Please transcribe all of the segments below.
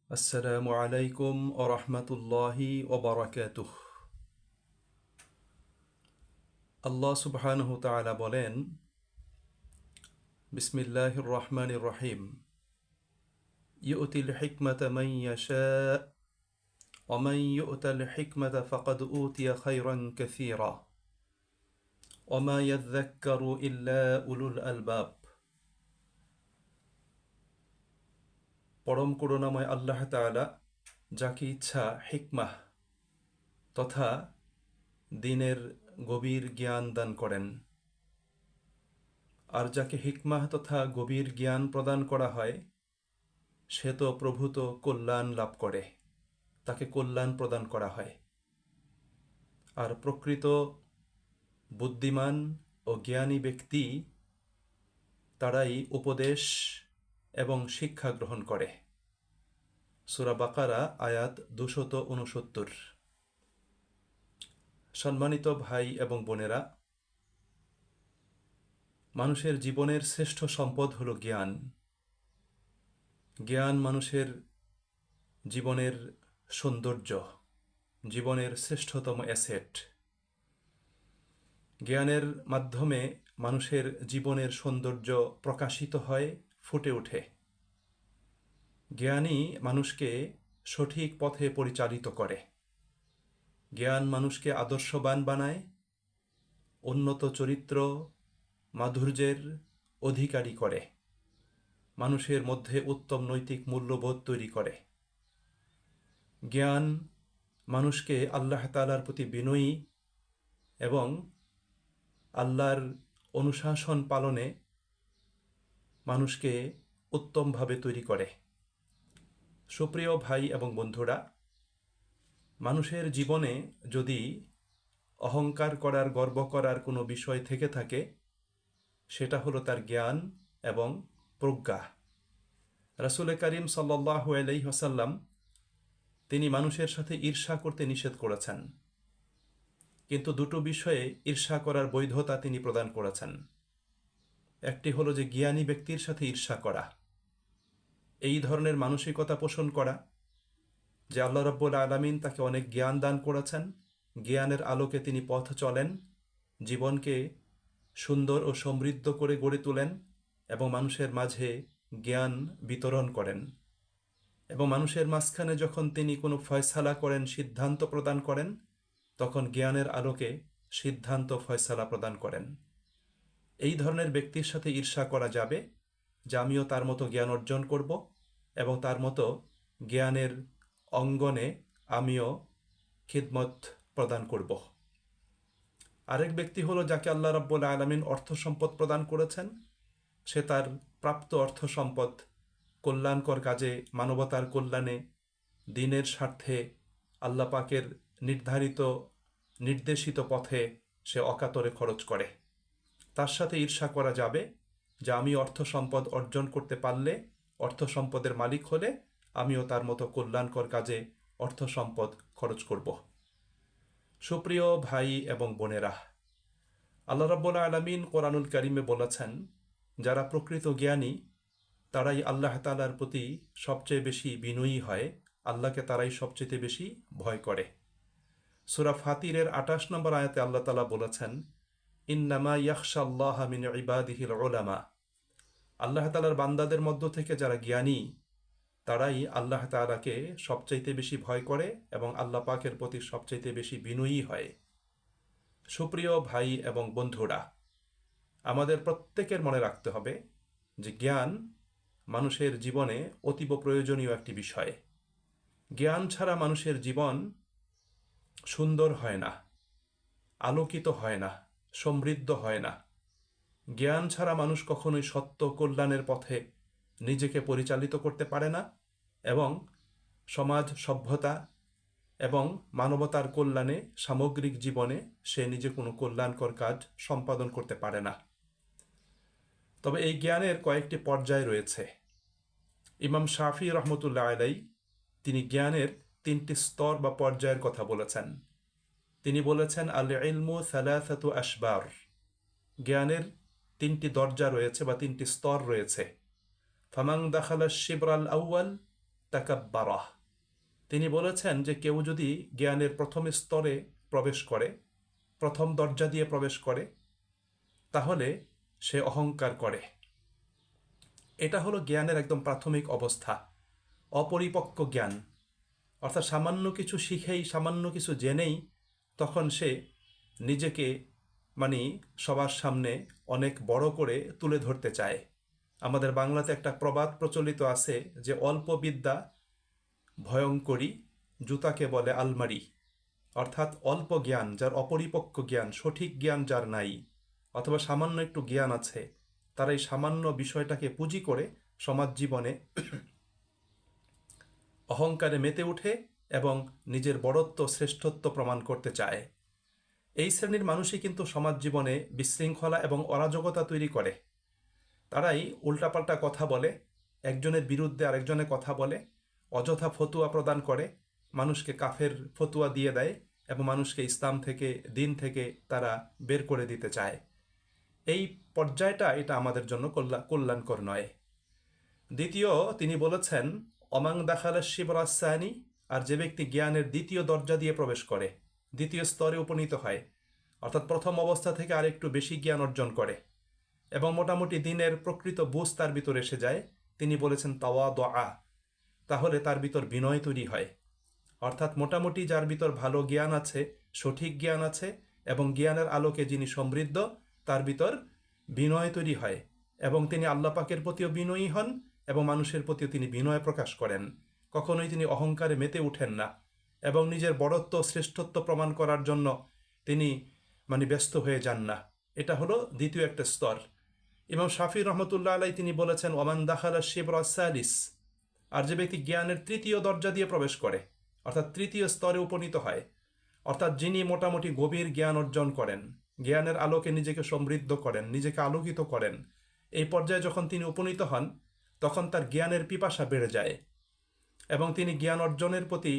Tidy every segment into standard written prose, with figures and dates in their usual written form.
আসসালামু আলাইকুম ও রহমতুল্লাহি ও বারাকাতুহ। আল্লাহ সুবহানাহু তাআলা বলেন, বিসমিল্লাহির রহমানির রহিম, ইউতিল হিকমাতা মান ইয়াশা ওয়া মান ইউতাল হিকমাতা ফাকাদ উতিয়া খায়রান কাসীরা ওয়া মা ইয়াযাক্কারু ইল্লা উলুল আলবাব। পরম করুণাময় আল্লাহ তাআলা যাকে ইচ্ছা হিকমাহ তথা দ্বীনের গভীর জ্ঞান দান করেন। আর যাকে হিকমাহ তথা গভীর জ্ঞান প্রদান করা হয় সে তো প্রভূত কল্যাণ লাভ করে, তাকে কল্যাণ প্রদান করা হয়। আর প্রকৃত বুদ্ধিমান ও জ্ঞানী ব্যক্তি তারাই উপদেশ এবং শিক্ষা গ্রহণ করে। সূরা বাকারা আয়াত 269। সম্মানিত ভাই এবং বোনেরা, মানুষের জীবনের শ্রেষ্ঠ সম্পদ হল জ্ঞান। জ্ঞান মানুষের জীবনের সৌন্দর্য, জীবনের শ্রেষ্ঠতম অ্যাসেট। জ্ঞানের মাধ্যমে মানুষের জীবনের সৌন্দর্য প্রকাশিত হয়, ফুটে ওঠে। জ্ঞানই মানুষকে সঠিক পথে পরিচালিত করে। জ্ঞান মানুষকে আদর্শবান বানায়, উন্নত চরিত্র, মাধুর্যের অধিকারী করে, মানুষের মধ্যে উত্তম নৈতিক মূল্যবোধ তৈরি করে। জ্ঞান মানুষকে আল্লাহ তাআলার প্রতি বিনয়ী এবং আল্লাহর অনুশাসন পালনে মানুষকে উত্তমভাবে তৈরি করে। সুপ্রিয় ভাই এবং বন্ধুরা, মানুষের জীবনে যদি অহংকার করার, গর্ব করার কোনো বিষয় থেকে থাকে সেটা হলো তার জ্ঞান এবং প্রজ্ঞা। রাসূল করিম সাল্লাল্লাহু আলাইহি ওয়াসাল্লাম তিনি মানুষের সাথে ঈর্ষা করতে নিষেধ করেছেন, কিন্তু দুটো বিষয়ে ঈর্ষা করার বৈধতা তিনি প্রদান করেছেন। একটি হলো যে জ্ঞানী ব্যক্তির সাথে ঈর্ষা করা, এই ধরনের মানসিকতা পোষণ করা যে আল্লাহ রাব্বুল আলামিন তাকে অনেক জ্ঞান দান করেছেন, জ্ঞানের আলোকে তিনি পথ চলেন, জীবনকে সুন্দর ও সমৃদ্ধ করে গড়ে তোলেন এবং মানুষের মাঝে জ্ঞান বিতরণ করেন। এবং মানুষের মাঝখানে যখন তিনি কোনো ফয়সালা করেন, সিদ্ধান্ত প্রদান করেন, তখন জ্ঞানের আলোকে সিদ্ধান্ত ফয়সালা প্রদান করেন। এই ধরনের ব্যক্তির সাথে ঈর্ষা করা যাবে যে আমিও তার মতো জ্ঞান অর্জন করব এবং তার মতো জ্ঞানের অঙ্গনে আমিও খিদমত প্রদান করব। আরেক ব্যক্তি হলো যাকে আল্লাহ রাব্বুল আলামিন অর্থ সম্পদ প্রদান করেছেন, সে তার প্রাপ্ত অর্থ সম্পদ কল্যাণকর কাজে, মানবতার কল্যাণে, দ্বীনের স্বার্থে, আল্লাহ পাকের নির্ধারিত নির্দেশিত পথে সে অকাতরে খরচ করে। তার সাথে ঈর্ষা করা যাবে যে আমি অর্থ সম্পদ অর্জন করতে পারলে, অর্থ সম্পদের মালিক হলে আমিও তার মতো কল্যাণকর কাজে অর্থ সম্পদ খরচ করব। সুপ্রিয় ভাই এবং বোনেরা, আল্লাহ রাব্বুল আলামিন কোরআনুল কারীমে বলেছেন, যারা প্রকৃত জ্ঞানী তারাই আল্লাহ তাআলার প্রতি সবচেয়ে বেশি বিনয়ী হয়, আল্লাহকে তারাই সবচেয়ে বেশি ভয় করে। সূরা ফাতিরের 28 নম্বর আয়াতে আল্লাহ তাআলা বলেছেন, ইন্নামা ইয়াখশাল্লাহা মিন ইবাদিহিল উলামা। আল্লাহ তাআলার বান্দাদের মধ্য থেকে যারা জ্ঞানী তারাই আল্লাহ তাআলাকে সবচাইতে বেশি ভয় করে এবং আল্লাহ পাকের প্রতি সবচাইতে বেশি বিনয়ী হয়। সুপ্রিয় ভাই এবং বন্ধুরা, আমাদের প্রত্যেকের মনে রাখতে হবে যে জ্ঞান মানুষের জীবনে অতীব প্রয়োজনীয় একটি বিষয়। জ্ঞান ছাড়া মানুষের জীবন সুন্দর হয় না, আলোকিত হয় না, সমৃদ্ধ হয় না। জ্ঞান ছাড়া মানুষ কখনোই সত্য কল্যাণের পথে নিজেকে পরিচালিত করতে পারে না এবং সমাজ, সভ্যতা এবং মানবতার কল্যাণে, সামগ্রিক জীবনে সে নিজে কোনো কল্যাণকর কাজ সম্পাদন করতে পারে না। তবে এই জ্ঞানের কয়েকটি পর্যায় রয়েছে। ইমাম শাফি রহমতুল্লাহ আলাই তিনি জ্ঞানের 3টি স্তর বা পর্যায়ের কথা বলেছেন। তিনি বলেছেন, আল ইলমু সালাসাতু আশবার। জ্ঞানের 3টি দরজা রয়েছে বা 3টি স্তর রয়েছে। ফামান দাখালা শিবরাল আউয়াল তাকাব্বারাহ। তিনি বলেছেন যে কেউ যদি জ্ঞানের প্রথম স্তরে প্রবেশ করে, প্রথম দরজা দিয়ে প্রবেশ করে, তাহলে সে অহংকার করে। এটা হলো জ্ঞানের একদম প্রাথমিক অবস্থা, অপরিপক্ক জ্ঞান। অর্থাৎ সামান্য কিছু শিখেই, সামান্য কিছু জেনেই তখন সে নিজেকে মানে সবার সামনে অনেক বড় করে তুলে ধরতে চায়। আমাদের বাংলাতে একটা প্রবাদ প্রচলিত আছে যে অল্প বিদ্যা ভয়ঙ্করী, জুতাকে বলে আলমারি। অর্থাৎ অল্প জ্ঞান, যার অপরিপক্ক জ্ঞান, সঠিক জ্ঞান যার নাই, অথবা সামান্য একটু জ্ঞান আছে, তারা এই সামান্য বিষয়টাকে পুঁজি করে সমাজ জীবনে অহংকারে মেতে ওঠে এবং নিজের বড়ত্ব, শ্রেষ্ঠত্ব প্রমাণ করতে চায়। এই শ্রেণীর মানুষই কিন্তু সমাজ জীবনে বিশৃঙ্খলা এবং অরাজকতা তৈরি করে। তারাই উল্টাপাল্টা কথা বলে, একজনের বিরুদ্ধে আরেকজনে কথা বলে, অযথা ফতুয়া প্রদান করে, মানুষকে কাফের ফতুয়া দিয়ে দেয় এবং মানুষকে ইসলাম থেকে, দিন থেকে তারা বের করে দিতে চায়। এই পর্যায়টা এটা আমাদের জন্য কল্যাণকর নয়। দ্বিতীয়, তিনি বলেছেন অমাং দাখালা শিবরাসানি, আর যে ব্যক্তি জ্ঞানের দ্বিতীয় দরজা দিয়ে প্রবেশ করে, দ্বিতীয় স্তরে উপনীত হয়, অর্থাৎ প্রথম অবস্থা থেকে আর একটু বেশি জ্ঞান অর্জন করে এবং মোটামুটি দিনের প্রকৃত বুঝ তার ভিতর এসে যায়, তিনি বলেছেন তাওয়াদুআ, তাহলে তার ভিতর বিনয় তৈরি হয়। অর্থাৎ মোটামুটি যার ভিতর ভালো জ্ঞান আছে, সঠিক জ্ঞান আছে এবং জ্ঞানের আলোকে যিনি সমৃদ্ধ, তার ভিতর বিনয় তৈরি হয় এবং তিনি আল্লাহ পাকের প্রতিও বিনয়ী হন এবং মানুষের প্রতিও তিনি বিনয় প্রকাশ করেন। কখনোই তিনি অহংকারে মেতে উঠেন না এবং নিজের বড়ত্ব, শ্রেষ্ঠত্ব প্রমাণ করার জন্য তিনি ব্যস্ত হয়ে যান না। এটা হলো দ্বিতীয় একটা স্তর। ইমাম শাফি রহমতুল্লাহ আলাই তিনি বলেছেন ওমান দাখালা শিবরা সালিস, আর যে ব্যক্তি জ্ঞানের তৃতীয় দরজা দিয়ে প্রবেশ করে, অর্থাৎ তৃতীয় স্তরে উপনীত হয়, অর্থাৎ যিনি মোটামুটি গভীর জ্ঞান অর্জন করেন, জ্ঞানের আলোকে নিজেকে সমৃদ্ধ করেন, নিজেকে আলোকিত করেন, এই পর্যায়ে যখন তিনি উপনীত হন, তখন তার জ্ঞানের পিপাসা বেড়ে যায় এবং তিনি জ্ঞান অর্জনের প্রতি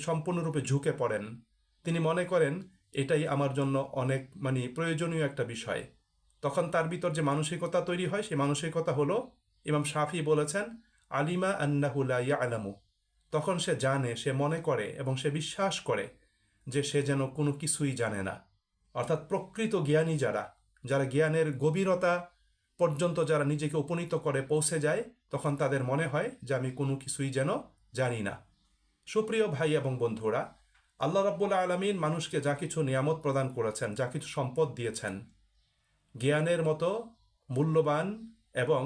সম্পূর্ণরূপে ঝুঁকে পড়েন। তিনি মনে করেন এটাই আমার জন্য অনেক প্রয়োজনীয় একটা বিষয়। তখন তার ভিতর যে মানসিকতা তৈরি হয়, সেই মানসিকতা হলো, ইমাম শাফি বলেছেন আলিমা আন্নাহু লা ইয়ালামু, তখন সে জানে, সে মনে করে এবং সে বিশ্বাস করে যে সে যেন কোনো কিছুই জানে না। অর্থাৎ প্রকৃত জ্ঞানী যারা, যারা জ্ঞানের গভীরতা পর্যন্ত যারা নিজেকে উপনীত করে পৌঁছে যায়, তখন তাদের মনে হয় যে আমি কোনো কিছুই যেন জানি না। সুপ্রিয় ভাই এবং বন্ধুরা, আল্লাহ রাব্বুল আলামিন মানুষকে যা কিছু নিয়ামত প্রদান করেছেন, যা কিছু সম্পদ দিয়েছেন, জ্ঞানের মতো মূল্যবান এবং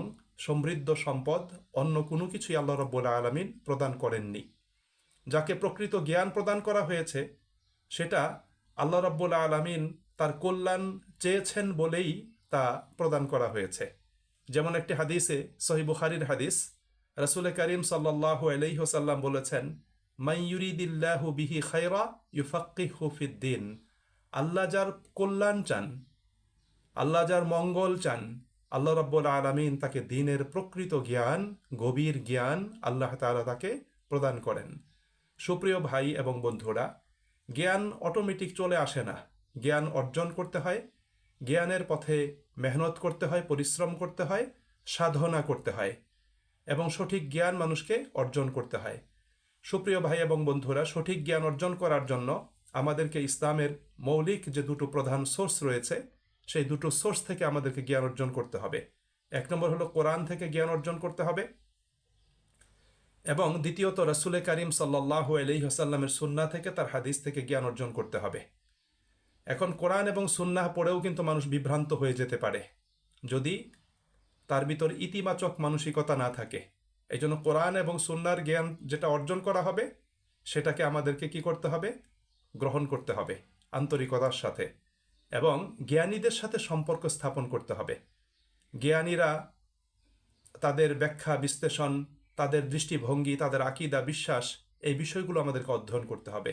সমৃদ্ধ সম্পদ অন্য কোনো কিছুই আল্লাহ রাব্বুল আলামিন প্রদান করেননি। যাকে প্রকৃত জ্ঞান প্রদান করা হয়েছে, সেটা আল্লাহ রাব্বুল আলামিন তার কল্যাণ চেয়েছেন বলেই তা প্রদান করা হয়েছে। যেমন একটি হাদিসে, সহিহ বুখারীর হাদিস, রাসূল করিম সাল্লাল্লাহু আলাইহি ওয়াসাল্লাম বলেছেন মান ইউরিদিল্লাহু বিহি খায়রা ইউফাক্কিহু ফিদ্দিন, আল্লাহ যার কল্যাণ চান, আল্লাহ যার মঙ্গল চান, আল্লাহ রাব্বুল আলামিন তাকে দ্বীনের প্রকৃত জ্ঞান, গভীর জ্ঞান আল্লাহ তাআলা তাকে প্রদান করেন। সুপ্রিয় ভাই এবং বন্ধুরা, জ্ঞান অটোমেটিক চলে আসে না, জ্ঞান অর্জন করতে হয়, জ্ঞানের পথে মেহনত করতে হয়, পরিশ্রম করতে হয়, সাধনা করতে হয় এবং সঠিক জ্ঞান মানুষকে অর্জন করতে হয়। সুপ্রিয় ভাই এবং বন্ধুরা, সঠিক জ্ঞান অর্জন করার জন্য আমাদেরকে ইসলামের মৌলিক যে দুটো প্রধান সোর্স রয়েছে, সেই দুটো সোর্স থেকে আমাদেরকে জ্ঞান অর্জন করতে হবে। এক নম্বর হলো কোরআন থেকে জ্ঞান অর্জন করতে হবে এবং দ্বিতীয়ত রাসূল করিম সাল্লাল্লাহু আলাইহি ওয়াসাল্লামের সুন্নাহ থেকে, তার হাদিস থেকে জ্ঞান অর্জন করতে হবে। এখন কোরআন এবং সুন্নাহ পড়েও কিন্তু মানুষ বিভ্রান্ত হয়ে যেতে পারে যদি তার ভিতর ইতিবাচক মানসিকতা না থাকে। এই জন্য কোরআন এবং সুন্নাহর জ্ঞান যেটা অর্জন করা হবে, সেটাকে আমাদেরকে কি করতে হবে? গ্রহণ করতে হবে আন্তরিকতার সাথে এবং জ্ঞানীদের সাথে সম্পর্ক স্থাপন করতে হবে। জ্ঞানীরা তাদের ব্যাখ্যা, বিশ্লেষণ, তাদের দৃষ্টিভঙ্গি, তাদের আকীদা, বিশ্বাস, এই বিষয়গুলো আমাদেরকে অধ্যয়ন করতে হবে।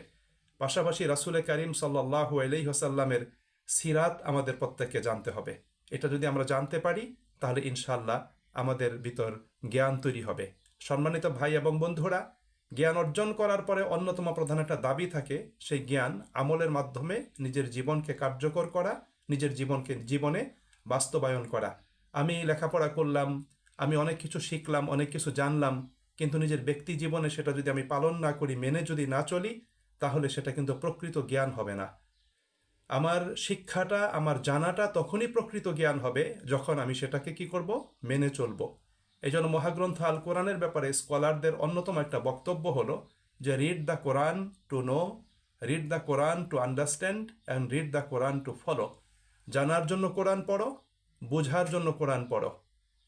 পাশাপাশি রাসূল করিম সাল্লাল্লাহু আলাইহি ওয়াসাল্লামের সিরাত আমাদের প্রত্যেককে জানতে হবে। এটা যদি আমরা জানতে পারি, তাহলে ইনশাআল্লাহ আমাদের ভিতর জ্ঞান তৈরি হবে। সম্মানিত ভাই এবং বন্ধুরা, জ্ঞান অর্জন করার পরে অন্যতম প্রধান একটা দাবি থাকে, সেই জ্ঞান আমলের মাধ্যমে নিজের জীবনকে কার্যকর করা, নিজের জীবনে বাস্তবায়ন করা। আমি লেখাপড়া করলাম, আমি অনেক কিছু শিখলাম, অনেক কিছু জানলাম, কিন্তু নিজের ব্যক্তি জীবনে সেটা যদি আমি পালন না করি, মেনে যদি না চলি, তাহলে সেটা কিন্তু প্রকৃত জ্ঞান হবে না। আমার শিক্ষাটা, আমার জানাটা তখনই প্রকৃত জ্ঞান হবে যখন আমি সেটাকে কি করব, মেনে চলব। এই জন্য মহাগ্রন্থ আল কোরআনের ব্যাপারে স্কলারদের অন্যতম একটা বক্তব্য হলো যে read the Quran to know, read the Quran to understand and read the Quran to follow. জানার জন্য কোরআন পড়ো, বোঝার জন্য কোরআন পড়ো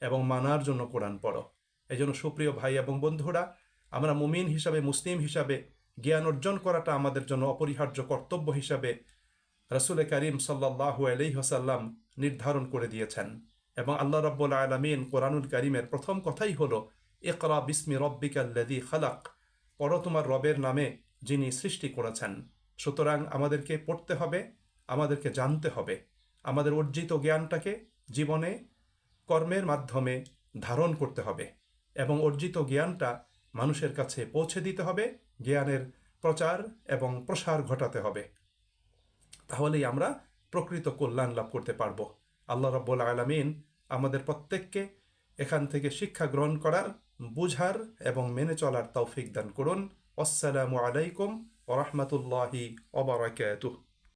এবং মানার জন্য কোরআন পড়ো। এই জন্য সুপ্রিয় ভাই এবং বন্ধুরা, আমরা মুমিন হিসাবে, মুসলিম হিসাবে জ্ঞান অর্জন করাটা আমাদের জন্য অপরিহার্য কর্তব্য হিসাবে রাসূল করিম সাল্লাল্লাহু আলাইহি ওয়াসাল্লাম নির্ধারণ করে দিয়েছেন। এবং আল্লাহ রাব্বুল আলামিন কোরআনুল কারীমের প্রথম কথাই হলো ইকরা বিসমি রাব্বিকাল্লাযী খালাক, পড়ো তোমার রবের নামে যিনি সৃষ্টি করেছেন। সুতরাং আমাদেরকে পড়তে হবে, আমাদেরকে জানতে হবে, আমাদের অর্জিত জ্ঞানটাকে জীবনে কর্মের মাধ্যমে ধারণ করতে হবে এবং অর্জিত জ্ঞানটা মানুষের কাছে পৌঁছে দিতে হবে, জ্ঞানের প্রচার এবং প্রসার ঘটাতে হবে। তাহলেই আমরা প্রকৃত কল্যাণ লাভ করতে পারব। আল্লাহ রাব্বুল আলামিন আমাদের প্রত্যেককে এখান থেকে শিক্ষা গ্রহণ করার, বুঝার এবং মেনে চলার তৌফিক দান করুন। আসসালামু আলাইকুম ওয়া রাহমাতুল্লাহি ওয়া বারাকাতুহু।